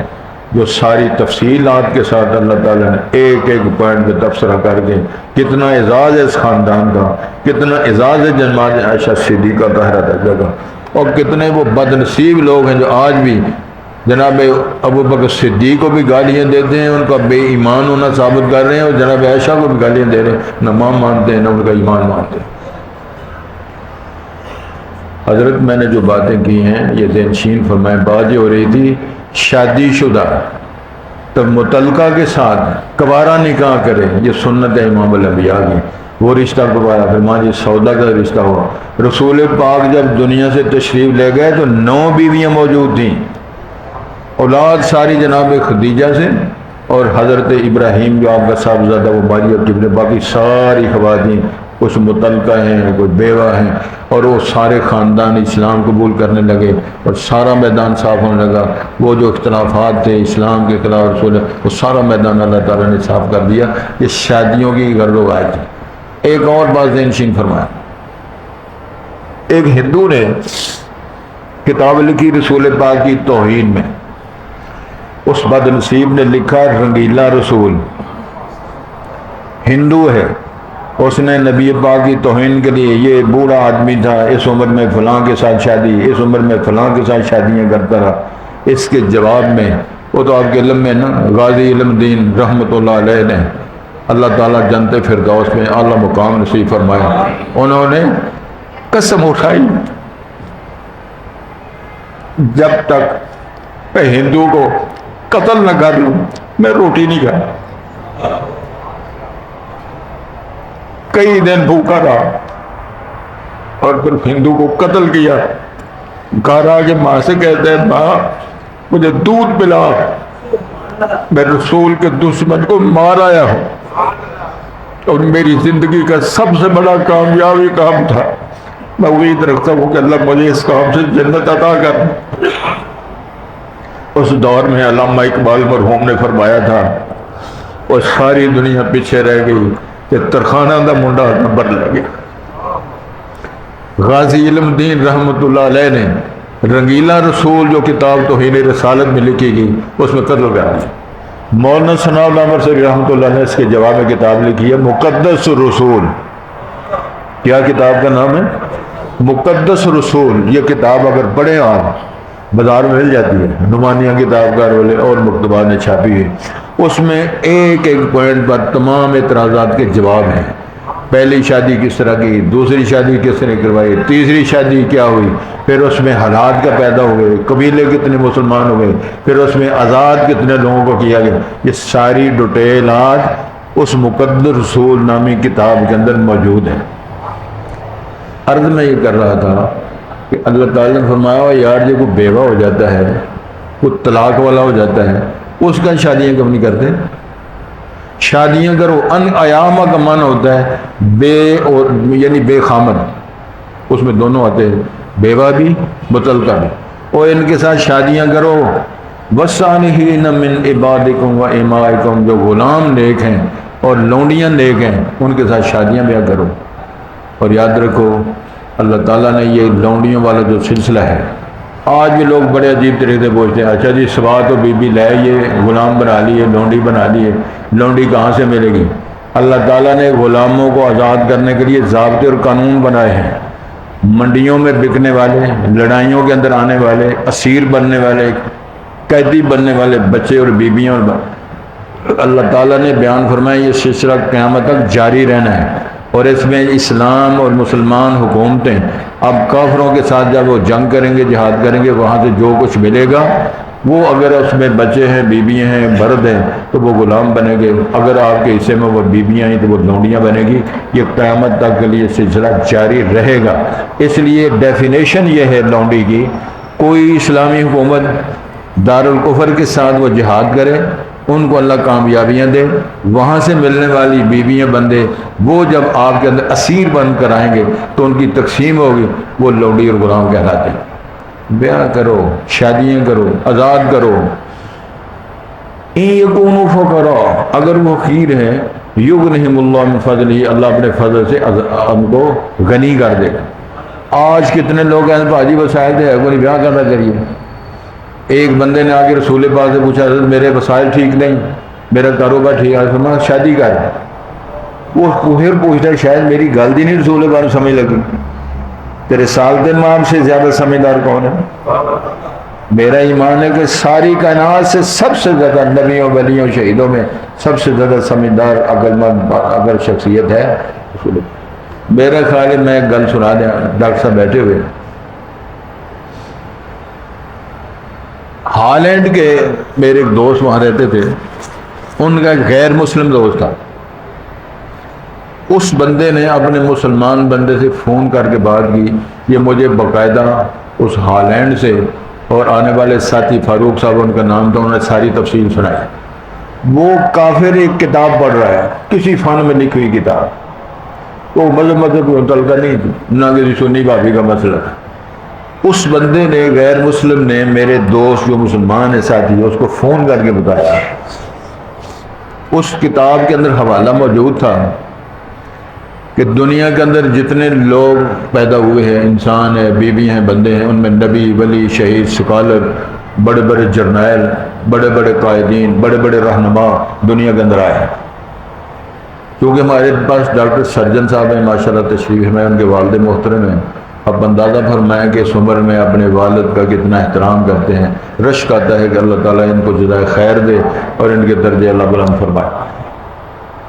جو ساری تفصیلات کے ساتھ اللہ تعالیٰ نے ایک ایک پوائنٹ میں تبصرہ کر کے کتنا اعزاز ہے اس خاندان کا, کتنا اعزاز ہے جناب عائشہ صدیقہ طاہرہ درجہ کا, اور کتنے وہ بد نصیب لوگ ہیں جو آج بھی جناب ابو بکر صدیق کو بھی گالیاں دیتے ہیں, ان کا بے ایمان ہونا ثابت کر رہے ہیں, اور جناب عائشہ کو بھی گالیاں دے رہے ہیں, نہ ماں مانتے ہیں نہ ان کا ایمان مانتے ہیں. حضرت میں نے جو باتیں کی ہیں یہ ذہنشین فرمائیں. بات یہ ہو رہی تھی شادی شدہ تب متعلقہ کے ساتھ کبارہ نکاح کرے, یہ سنت ہے امام الانبیاء کی. وہ رشتہ کبارہ, پھر ماں جی سودا کا رشتہ ہوا. رسول پاک جب دنیا سے تشریف لے گئے تو 9 بیویاں موجود تھیں, اولاد ساری جناب خدیجہ سے, اور حضرت ابراہیم جو آپ کا صاحبزادہ وہ باجی ابن, باقی ساری خواتین کچھ متعلقہ ہیں کچھ بیوہ ہیں, اور وہ سارے خاندان اسلام قبول کرنے لگے اور سارا میدان صاف ہونے لگا. وہ جو اختلافات تھے اسلام کے خلاف رسول, وہ سارا میدان اللہ تعالیٰ نے صاف کر دیا. یہ شادیوں کی غرض و غایت ہے. ایک اور بات ذہنشین فرمایا, ایک ہندو نے کتاب لکھی رسول پاک کی توہین میں. اس بد نصیب نے لکھا رنگیلا رسول, ہندو ہے, اس نے نبی پاک کی توہین کے لیے, یہ بوڑھا آدمی تھا, اس عمر میں فلاں کے ساتھ شادی, اس عمر میں فلاں کے ساتھ شادیاں کرتا رہا. اس کے جواب میں وہ تو آپ کے علم میں نا غازی علم دین رحمۃ اللہ علیہ نے اللہ تعالیٰ جنت فردوس میں اعلیٰ مقام نصیب فرمایا, انہوں نے قسم اٹھائی جب تک میں ہندو کو قتل نہ کر لوں میں روٹی نہیں کھایا. کئی دن بھوکا رہا اور پھر ہندو کو قتل کیا. گھر آ کے ماں سے کہتا ہے ماں مجھے دودھ پلا, میں رسول کے دشمن کو مار آیا ہوں, اور میری زندگی کا سب سے بڑا کامیابی کام تھا. میں امید رکھتا ہوں کہ اللہ مجھے اس کام سے جنت عطا کر. اس دور میں علامہ اقبال مرحوم نے فرمایا تھا, اور ساری دنیا پیچھے رہ گئی کہ ترخانہ دا منڈا نمبر لگے. غازی علم دین رحمۃ اللہ علیہ نے رنگیلا رسول جو کتاب توہین رسالت میں لکھی گئی اس میں قتل کر دیا. مولانا ثناء اللہ مرسلی رحمۃ اللہ نے اس کے جواب میں کتاب لکھی ہے مقدس رسول. کیا کتاب کا نام ہے؟ مقدس رسول. یہ کتاب اگر پڑھیں آپ بازار میں مل جاتی ہے, نمانیہ کتاب کار والے اور مکتبات نے چھاپی ہے. اس میں ایک ایک پوائنٹ پر تمام اعتراضات کے جواب ہیں. پہلی شادی کس طرح کی، دوسری شادی کس طرح کروائی، تیسری شادی کیا ہوئی، پھر اس میں حالات کا پیدا ہوئے، قبیلے کتنے مسلمان ہوئے، پھر اس میں آزاد کتنے لوگوں کو کیا گیا، یہ ساری ڈیٹیل آج اس مقدر رسول نامی کتاب کے اندر موجود ہے۔ عرض میں یہ کر رہا تھا کہ اللہ تعالیٰ نے فرمایا یار جو کوئی بیوہ ہو جاتا ہے، کوئی طلاق والا ہو جاتا ہے، اس کا شادیاں کب نہیں کرتے؟ شادیاں کرو۔ ان ایامہ کا معنی ہوتا ہے بے اور یعنی بے خامد، اس میں دونوں آتے ہیں، بیوہ بھی مطلقہ بھی، اور ان کے ساتھ شادیاں کرو۔ وَالصَّالِحِينَ مِنْ عِبَادِكُمْ وَإِمَائِكُمْ، جو غلام نیک ہیں اور لونڈیاں نیک ہیں ان کے ساتھ شادیاں بیاہ کرو۔ اور یاد رکھو اللہ تعالیٰ نے یہ لونڈیوں والا جو سلسلہ ہے، آج بھی لوگ بڑے عجیب طریقے سے پوچھتے ہیں اچھا جی سوات و بی بی لے یہ غلام بنا لیے، لونڈی بنا لیے، لونڈی کہاں سے ملے گی؟ اللہ تعالیٰ نے غلاموں کو آزاد کرنے کے لیے ضابطے اور قانون بنائے ہیں۔ منڈیوں میں بکنے والے، لڑائیوں کے اندر آنے والے، اسیر بننے والے، قیدی بننے والے بچے اور بیویاں، اور اللہ تعالیٰ نے بیان فرمایا یہ سلسلہ قیامت تک جاری رہنا ہے، اور اس میں اسلام اور مسلمان حکومتیں اب کافروں کے ساتھ جب وہ جنگ کریں گے، جہاد کریں گے، وہاں سے جو کچھ ملے گا وہ اگر اس میں بچے ہیں، بیویاں ہیں، مرد ہیں تو وہ غلام بنے گے، اگر آپ کے حصے میں وہ بیویاں ہیں تو وہ لونڈیاں بنے گی۔ یہ قیامت تک کے لیے سلسلہ جاری رہے گا۔ اس لیے ڈیفینیشن یہ ہے لونڈی کی، کوئی اسلامی حکومت دارالکفر کے ساتھ وہ جہاد کرے، ان کو اللہ کامیابیاں دے، وہاں سے ملنے والی بیویاں بندے وہ جب آپ کے اندر اسیر بن کر آئیں گے تو ان کی تقسیم ہوگی، وہ لونڈی اور غلام کہلاتے ہیں۔ بیاہ کرو، شادیاں کرو، آزاد کرو۔ ان یکونوا فقراء، اگر وہ فقیر ہیں، یغنہم اللہ من فضلہ، اللہ اپنے فضل سے ان کو غنی کر دے گا۔ آج کتنے لوگ ہیں بھاجی وسائل تھے کوئی بیاہ کرنا کریے۔ ایک بندے نے آ کے رسول پاک سے پوچھا حضرت میرے وسائل ٹھیک نہیں، میرا کاروبار ٹھیک ہے، فرمایا شادی کر۔ وہ پھر پوچھتا ہے شاید میری گل دی نہیں رسول پاک سمجھ لگی، تیرے سالت امام سے زیادہ سمجھدار کون ہے؟ میرا ایمان ہے کہ ساری کائنات سے سب سے زیادہ نبیوں ولیوں شہیدوں میں سب سے زیادہ سمجھدار عقل مند اگر شخصیت ہے رسول پاک۔ میرا خیال ہے میں گل سنا دیا، ڈاکٹر صاحب بیٹھے ہوئے، ہالینڈ کے میرے ایک دوست وہاں رہتے تھے، ان کا ایک غیر مسلم دوست تھا۔ اس بندے نے اپنے مسلمان بندے سے فون کر کے بات کی، یہ مجھے باقاعدہ اس ہالینڈ سے اور آنے والے ساتھی فاروق صاحب ان کا نام تھا، انہوں نے ساری تفصیل سنائی۔ وہ کافر ایک کتاب پڑھ رہا ہے، کسی فن میں لکھی ہوئی کتاب، وہ مذہب کو متعلقہ نہیں تھی، نہ کسی سنی بھابی کا مسئلہ تھا۔ اس بندے نے غیر مسلم نے میرے دوست جو مسلمان ہے ساتھی اس کو فون کر کے بتایا، اس کتاب کے اندر حوالہ موجود تھا کہ دنیا کے اندر جتنے لوگ پیدا ہوئے ہیں، انسان ہیں، بیویاں ہیں، بندے ہیں، ان میں نبی، ولی، شہید، سکالر، بڑے بڑے جرنیل، بڑے بڑے قائدین، بڑے بڑے رہنما دنیا کے اندر آئے ہیں۔ کیونکہ ہمارے پاس ڈاکٹر سرجن صاحب ہیں ماشاءاللہ تشریف ہے، ان کے والد محترم ہیں، اب اندازہ فرمائیں کہ اس عمر میں اپنے والد کا کتنا احترام کرتے ہیں۔ رشک آتا ہے کہ اللہ تعالیٰ ان کو جزائے خیر دے اور ان کے درجے اللہ بلند فرمائے۔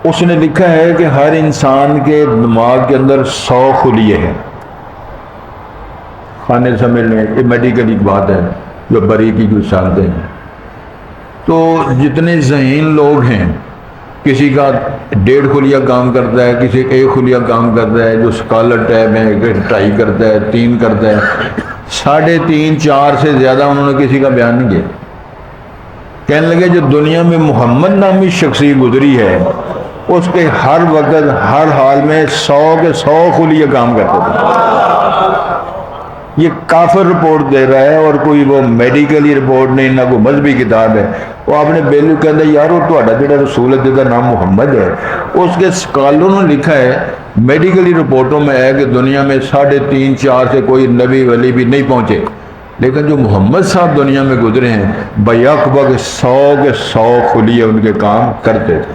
اس نے لکھا ہے کہ ہر انسان کے دماغ کے اندر 100 خلیے ہیں، کھانے سمجھنے، یہ میڈیکل ایک بات ہے جو باریکی کی سالتے ہیں۔ تو جتنے ذہین لوگ ہیں، کسی کا 1.5 خلیہ کام کرتا ہے، کسی 1 خلیہ کام کرتا ہے، جو سکالر ٹیب ہے 2.5 کرتا ہے، 3 کرتا ہے، 3.5 4 سے زیادہ انہوں نے کسی کا بیان نہیں کیا۔ کہنے لگے جو دنیا میں محمد نامی شخصی گزری ہے اس کے ہر وقت ہر حال میں 100 کے 100 خلیہ کام کرتے تھے۔ یہ کافر رپورٹ دے رہا ہے اور کوئی وہ میڈیکلی رپورٹ نہیں، نہ کوئی مذہبی کتاب ہے۔ وہ آپ نے بیلو کہتا ہے یارو تہاڈا جڑا رسول ہے جدا نام محمد ہے، اس کے سکالروں نے لکھا ہے میڈیکلی رپورٹوں میں ہے کہ دنیا میں 3.5 4 سے کوئی نبی ولی بھی نہیں پہنچے، لیکن جو محمد صاحب دنیا میں گزرے ہیں بیک وقت 100 کے 100 خلیے ان کے کام کرتے تھے۔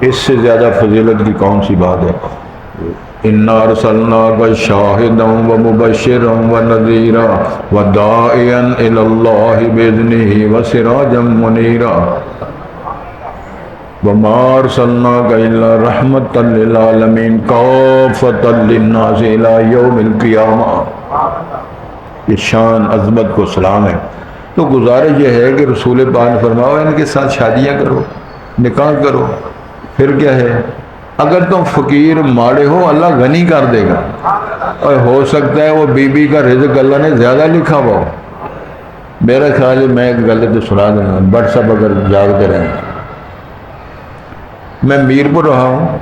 اس سے زیادہ فضیلت کی کون سی بات ہے؟ اِنَّا أَرْسَلْنَاكَ شَاهِدًا وَمُبَشِّرًا وَنَذِيرًا وَدَاعِيًا إِلَى اللَّهِ بِإِذْنِهِ وَسِرَاجًا مُنِيرًا۔ وما ارسلناک الا رحمۃ للعالمین کافۃ للناس الی یوم القیامہ. یہ شان عظمت کو سلام ہے. تو گزارش یہ ہے کہ رسول پاک نے فرمایا ان کے ساتھ شادیاں کرو، نکاح کرو. پھر کیا ہے، اگر تم فقیر ماڑے ہو اللہ غنی کر دے گا، اور ہو سکتا ہے وہ بی بی کا رزق اللہ نے زیادہ لکھا ہوا ہو. میرا خیال ہے میں ایک غلط سنا دینا بٹ سب اگر جاگتے رہیں. میں میرپور رہا ہوں.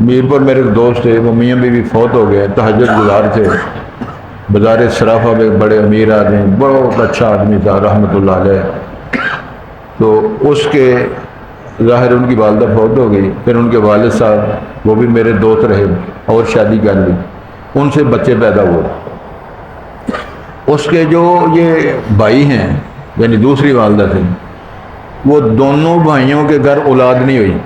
میرپور میرے ایک دوست تھے، وہ میاں بیوی فوت ہو گئے، تہجد گزار تھے. بازار صرافہ میں بڑے امیر آدمی، بہت اچھا آدمی تھا رحمۃ اللہ علیہ. تو اس کے ظاہر ان کی والدہ فوت ہو گئی. پھر ان کے والد صاحب وہ بھی میرے دوست رہے اور شادی کر لی. ان سے بچے پیدا ہوئے. اس کے جو یہ بھائی ہیں یعنی دوسری والدہ تھے، وہ دونوں بھائیوں کے گھر اولاد نہیں ہوئی،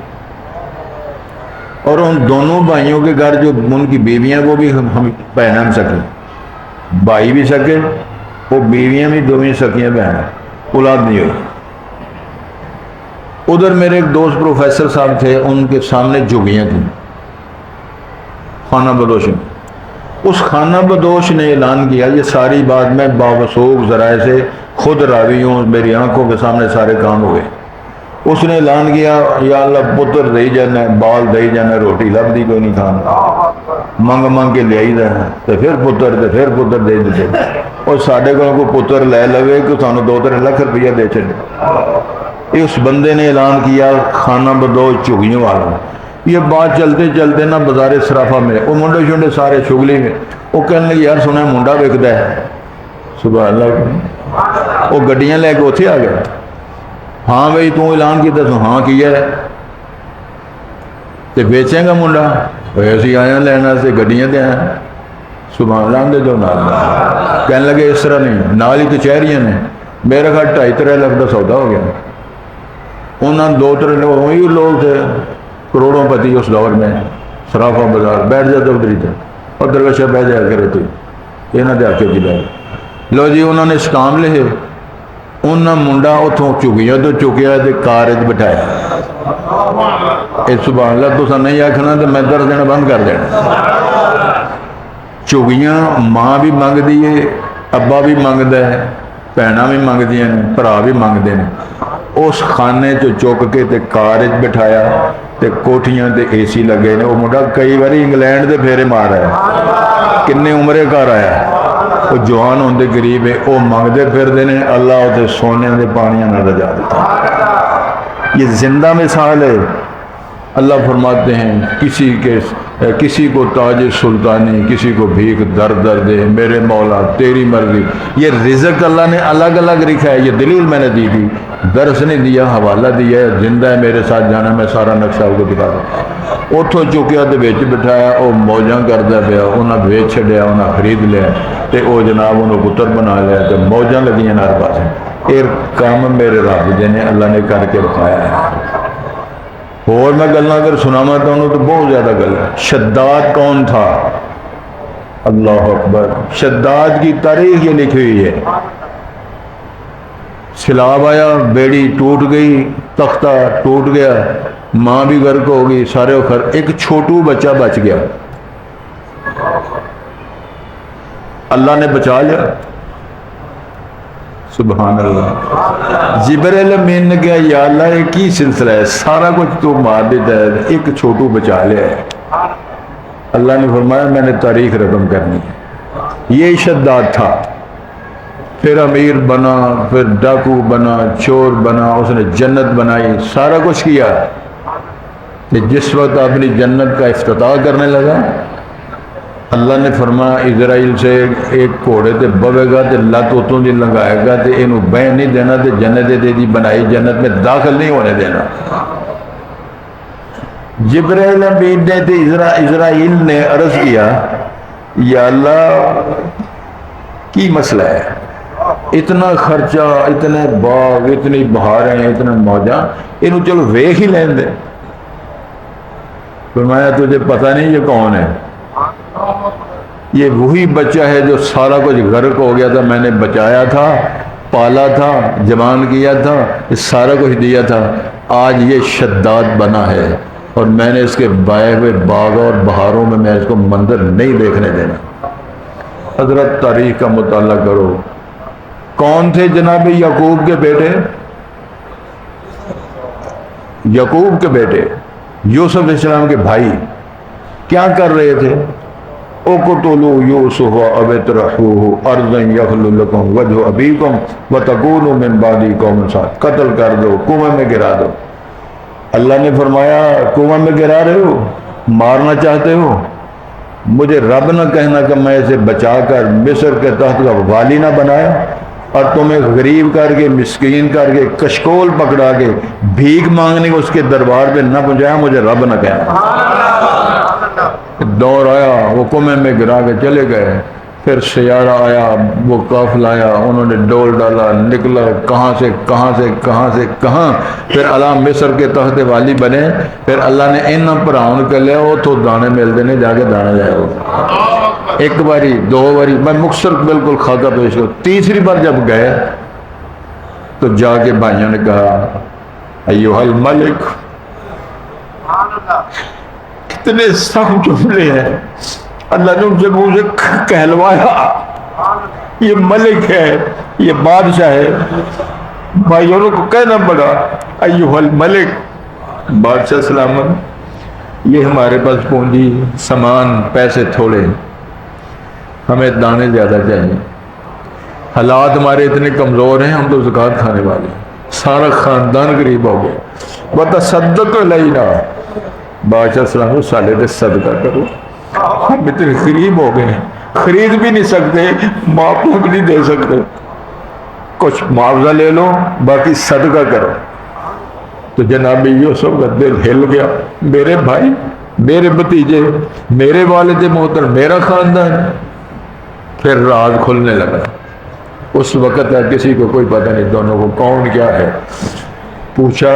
اور ان دونوں بھائیوں کے گھر جو ان کی بیویاں وہ بھی ہم بہن سکے، بھائی بھی سکے، وہ بیویاں بھی دونوں سکیاں بہن، اولاد نہیں ہوئی. ادھر میرے ایک دوست پروفیسر صاحب تھے، ان کے سامنے جھگیاں تھیں خانہ بدوش میں. اس خانہ بدوش نے اعلان کیا، یہ ساری بات میں باوثوق ذرائع سے خود راوی ہوں، میری آنکھوں کے سامنے سارے کام ہوئے. اس نے اعلان کیا یا اللہ پتر دے جانا، بال دے جانا، روٹی لب دی کوئی نہیں کھانا، منگ منگ کے لے ہی جانا، تو پھر پتر دے دیتے. اور ساڈے کو پتر لے لوے کہ سانو 2-3 لاکھ روپیہ دے چلے. اس بندے نے اعلان کیا خانہ بدوش جھگیوں والا. یہ بات چلتے چلتے نا بازار صرافہ میں وہ منڈے شنڈے سارے شگلی میں وہ کہنے لگے یار سنا منڈا وکدا ہے. سبحان اللہ. وہ گڈیاں لے کے اتنے آ گئے. ہاں بھائی تو اعلان کیا تو ہاں کیا ہے تو بیچیں گا منڈا؟ اسی آیا لینا سے گڈیاں دے آئے. سبحان اللہ. دے دو نال کہنے لگے اس طرح نہیں، نال ہی کچہریاں نے. میرا خیال 2.5-3 لاکھ کا سودا ہو گیا. انہوں نے 2-3 وہی لوگ تھے کروڑوں پتی اس دور میں. صرافہ بازار بیٹھ جاتے ادھر تھے اور درویشہ بہ جایا کرے تھے یہاں دے آکے جی لے لو جی. انہوں نے سکام لے، انہوں منڈا اتوں چکیا تو چکیا تو کار بٹھایا. سبحان اللہ. تو نہیں آخنا تو میں درس دینا بند کر دینا. چگیاں ماں بھی منگتی ہے، ابا بھی منگتا ہے، بھیناں بھی منگدیاں نے، بھرا بھی منگتے ہیں. اس خانے چک کے تے کار بٹھایا تے کوٹھیاں تے اے سی لگے نے. وہ منڈا کئی باری انگلینڈ دے پھیرے مار آیا، کنے عمرے گھر آیا. وہ جوان ہوندے غریب ہے، وہ منگتے پھرتے ہیں. اللہ اسے سونے دے پانیاں نہ رجا دیتا. یہ زندہ مثال ہے. اللہ فرماتے ہیں کسی کو تاج سلطانی، کسی کو بھیک در در دے میرے مولا تیری مرضی. یہ رزق اللہ نے الگ الگ لکھا ہے. یہ دلیل میں نے دی تھی، درس نہیں دیا، حوالہ دیا ہے. زندہ ہے میرے ساتھ جانا، میں سارا نقشہ کو دکھا دوں. اتوں چکیا تو بچ بٹھایا، وہ موجاں کرتا پیا. انہیں ویچ چھڈیا، انہیں خرید لیا تے وہ جناب انہوں پتر بنا لیا تے موجاں لگیاں ہر پاس. یہ کام میرے رب جی نے اللہ نے کر کے بتایا ہے. اور میں گلاں اگر سناواں تو انہوں تو بہت زیادہ گل ہے. شداد کون تھا؟ اللہ اکبر. شداد کی تاریخ یہ لکھی ہوئی ہے. سیلاب آیا، بیڑی ٹوٹ گئی، تختہ ٹوٹ گیا، ماں بھی غرق ہو گئی، سارے ایک چھوٹو بچہ بچ گیا. اللہ نے بچا لیا. سبحان اللہ. جبرائیل امین نے کہا یا اللہ یہ کی سلسلہ ہے، سارا کچھ تو مار دیتا ہے، ایک چھوٹو بچا لیا ہے. اللہ نے فرمایا میں نے تاریخ رقم کرنی ہے. یہ شداد تھا. پھر امیر بنا، پھر ڈاکو بنا، چور بنا، اس نے جنت بنائی، سارا کچھ کیا. جس وقت اپنی جنت کا افتتاح کرنے لگا اللہ نے فرمایا اسرائیل سے ایک گھوڑے تے بوے گا تے لت اتوں دی لنگائے گا تے اینو بہ نہیں دینا تے جنت دے دی بنائی جنت میں داخل نہیں ہونے دینا. جبرائیل امین نے تے اسرائیل نے عرض کیا یا اللہ کی مسئلہ ہے، اتنا خرچہ، اتنے باغ، اتنی بہاریں، اتنے موجاں، اینو چلو ویکھ ہی لین دے. فرمایا تجھے پتہ نہیں یہ کون ہے؟ یہ وہی بچہ ہے جو سارا کچھ غرق ہو گیا تھا، میں نے بچایا تھا، پالا تھا، جوان کیا تھا، سارا کچھ دیا تھا. آج یہ شداد بنا ہے اور میں نے اس کے بائے ہوئے باغ اور بہاروں میں اس کو منظر نہیں دیکھنے دینا۔ حضرت تاریخ کا مطالعہ کرو، کون تھے جناب یعقوب کے بیٹے؟ یعقوب کے بیٹے یوسف علیہ السلام کے بھائی کیا کر رہے تھے؟ اقتلوا یوسف او اطرحوہ ارضا یخل لکم وجہ ابیکم وتکونوا من بعدہ قوما صالحین، قتل کر دو، کنویں میں گرا دو۔ اللہ نے فرمایا کنویں میں گرا رہے ہو، مارنا چاہتے ہو، مجھے رب نہ کہنا کہ میں اسے بچا کر مصر کے تحت کا والی نہ بنایا اور تمہیں غریب کر کے مسکین کر کے کشکول پکڑا کے بھیک مانگنے کو اس کے دربار پہ نہ پہنچایا، مجھے رب نہ کہنا۔ دور آیا، وہ کنویں میں گرا کے چلے گئے، پھر سیارہ آیا، وہ قافلہ آیا، انہوں نے ڈول ڈالا، نکلا کہاں سے کہاں سے کہاں سے کہاں، پھر اللہ مصر کے تحت والی بنے، پھر اللہ نے ان پراؤن کر لیا، وہ تو دانے مل دینے جا کے دانا جائے گا۔ ایک باری دو باری میں مختصر بالکل خاکہ پیش کروں، تیسری بار جب گئے تو جا کے بھائیوں نے کہا ایوہ الملک، کتنے سخت جملے ہیں، اللہ نے ان سے مجھے کہلوایا، یہ ملک ہے، یہ بادشاہ ہے۔ بھائیوں کو کہنا پڑا ایوہ الملک، بادشاہ سلامت، یہ ہمارے پاس پونجی سامان پیسے تھوڑے، ہمیں دانے زیادہ چاہیے، حالات ہمارے اتنے کمزور ہیں، ہم تو زکوٰۃ کھانے والے، سارا خاندان غریب ہو گیا، وتصدق علینا، بادشاہ سلام سالے دے صدقہ کرو، ہم اتنے غریب ہو گئے ہیں، خرید بھی نہیں سکتے، معافی بھی نہیں دے سکتے، کچھ معاوضہ لے لو باقی صدقہ کرو۔ تو جناب یوسف کا دل ہل گیا، میرے بھائی، میرے بھتیجے، میرے والد محترم، میرا خاندان، پھر راز کھلنے لگا۔ اس وقت تک کسی کو کوئی پتہ نہیں دونوں کو کون کیا ہے، پوچھا،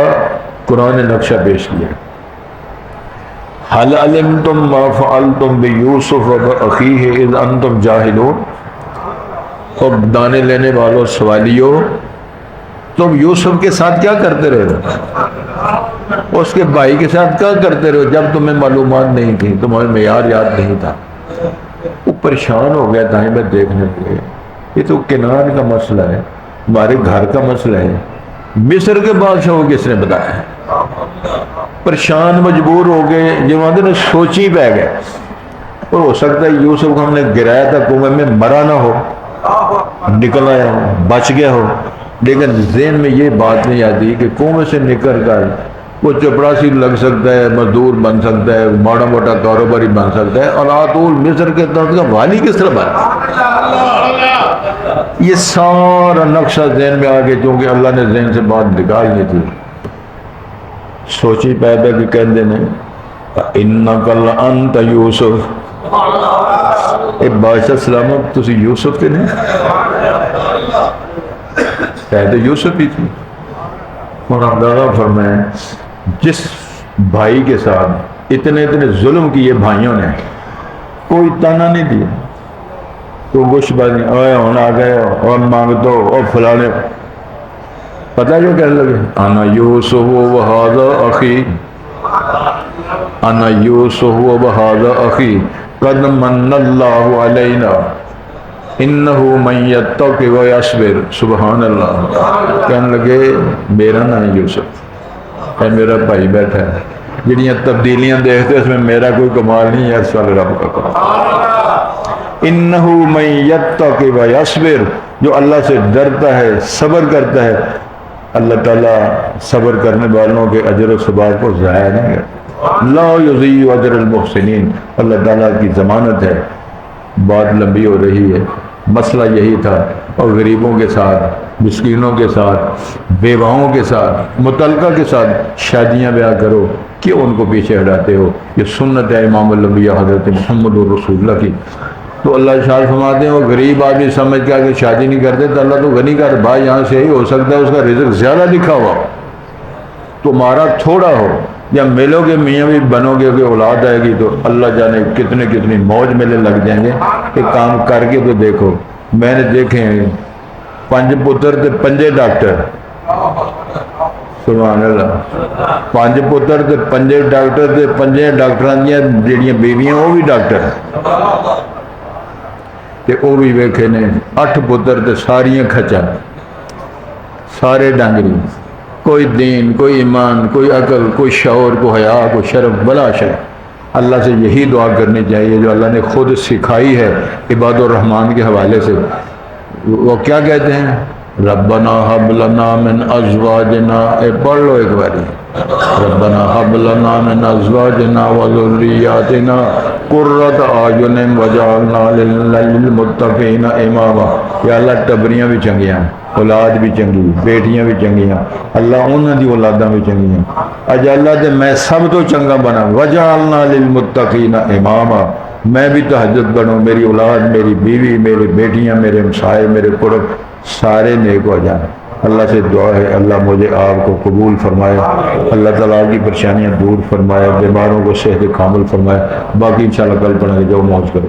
قرآن نے نقشہ پیش کیا، حل علمتم ما فعلتم بیوسف واخیہ اذ انتم جاہلون، اور دانے لینے والوں سوالیوں، تم یوسف کے ساتھ کیا کرتے رہے، اس کے بھائی کے ساتھ کیا کرتے رہے جب تمہیں معلومات نہیں تھی، تمہیں معیار یاد نہیں تھا۔ وہ پریشان ہو گیا دائیں بائیں دیکھنے کے، یہ تو کنعان کا مسئلہ ہے، ہمارے گھر کا مسئلہ ہے، مصر کے بادشاہ کو کس نے بتایا ہے؟ پریشان مجبور ہو گئے، جنہوں نے سوچی پہ گئے، اور ہو سکتا ہے یوسف کو ہم نے گرایا تھا کنویں میں مرا نہ ہو، نکل آیا ہو، بچ گیا ہو، لیکن ذہن میں یہ بات نہیں آتی کہ کنویں سے نکل کر وہ چپڑاسی لگ سکتا ہے، مزدور بن سکتا ہے، ماڑا موٹا کاروباری بن سکتا ہے، اور آتول مصر کے تحت کا والی کس طرح بنا؟ یہ سارا نقشہ ذہن میں آ کے، چونکہ اللہ نے ذہن سے بات نکالنی تھی، سوچی پہ کہ کہندے نے اِنَّكَ لَأَنْتَ یوسف، اے بادشاہ سلامت تسی یوسف کے نہیں، کہتے یوسف ہی تھی۔ اور اندازہ فرمائیں جس بھائی کے ساتھ اتنے ظلم کیے بھائیوں نے، کوئی تانا نہیں دیا، تو گوش بازی آئے ہونا آ گئے اور مانگ دو اور فلانے، پتہ جو کہنے لگے انا یوسف و ھذا اخی، انا یوسف و ھذا اخی قد من اللہ علینا انہو من یتق و یصبر، سبحان اللہ، کہنے لگے میرا نام یوسف ہے، میرا بھائی بیٹھا ہے، جنہیں تبدیلیاں دیکھتے اس میں میرا کوئی کمال نہیں ہے، اس والے رب کا کمال۔ انہو من یتق و یصبر، جو اللہ سے ڈرتا ہے، صبر کرتا ہے، اللہ تعالیٰ صبر کرنے والوں کے اجر و ثواب کو ضائع نہیں کرتا، لا یضیع اجر المحسنین، اللہ تعالیٰ کی ضمانت ہے۔ بات لمبی ہو رہی ہے، مسئلہ یہی تھا، اور غریبوں کے ساتھ، مسکینوں کے ساتھ، بیواؤں کے ساتھ، متعلقہ کے ساتھ شادیاں بیاہ کرو، کیوں ان کو پیچھے ہٹاتے ہو؟ یہ سنت ہے امام الانبیاء حضرت محمد رسول اللہ کی۔ تو اللہ ارشاد فرماتے ہیں وہ غریب آدمی سمجھ کے آگے شادی نہیں کرتے تو اللہ تو غنی کر، بھائی یہاں سے ہی ہو سکتا ہے اس کا رزق زیادہ لکھا ہوا، تمہارا تھوڑا ہو، یا ملو گے میاں بھی بنو گے کہ اولاد آئے گی تو اللہ جانے کتنی موج میلے لگ جائیں گے۔ کہ کام کر کے تو دیکھو، میں نے دیکھے ہیں 5 پتر تے 5 ڈاکٹر، سبحان اللہ. 5 پتر تے 5 ڈاکٹر تے 5 ڈاکٹراں دیاں جڑیاں بیویاں وہ بھی ڈاکٹر تے وہ بھی ویکھے نے 8 پتر تے ساریاں کھچا سارے ڈانگری کوئی دین کوئی ایمان کوئی عقل کوئی شعور کوئی حیا کوئی شرف بلا شے. اللہ سے یہی دعا کرنی چاہیے جو اللہ نے خود سکھائی ہے عباد الرحمن کے حوالے سے. وہ کیا کہتے ہیں؟ ربنا حب لنا من ازواجنا. پڑھ لو ایک باری. ربنا حب لنا من ازواجنا وذریاتنا قرۃ اعین وجعلنا للمتقین اماما. یا اللہ ٹبریاں بھی چنگیاں اولاد بھی چنگی بیٹیاں بھی چنگیاں اللہ انہاں دی اولاداں بھی چنگیاں اج اللہ تے میں سب تو چنگا بنا وجعلنا للمتقین اماما. میں بھی تہجد بنوں میری اولاد میری بیوی میری بیٹیاں میرے ہمسائے میرے قرب سارے نیک ہو جائیں. اللہ سے دعا ہے اللہ مجھے آپ کو قبول فرمائے اللہ تعالیٰ کی پریشانیاں دور فرمائے بیماروں کو صحت کامل فرمائے. باقی انشاءاللہ کل پڑھیں گے جو موج کرو.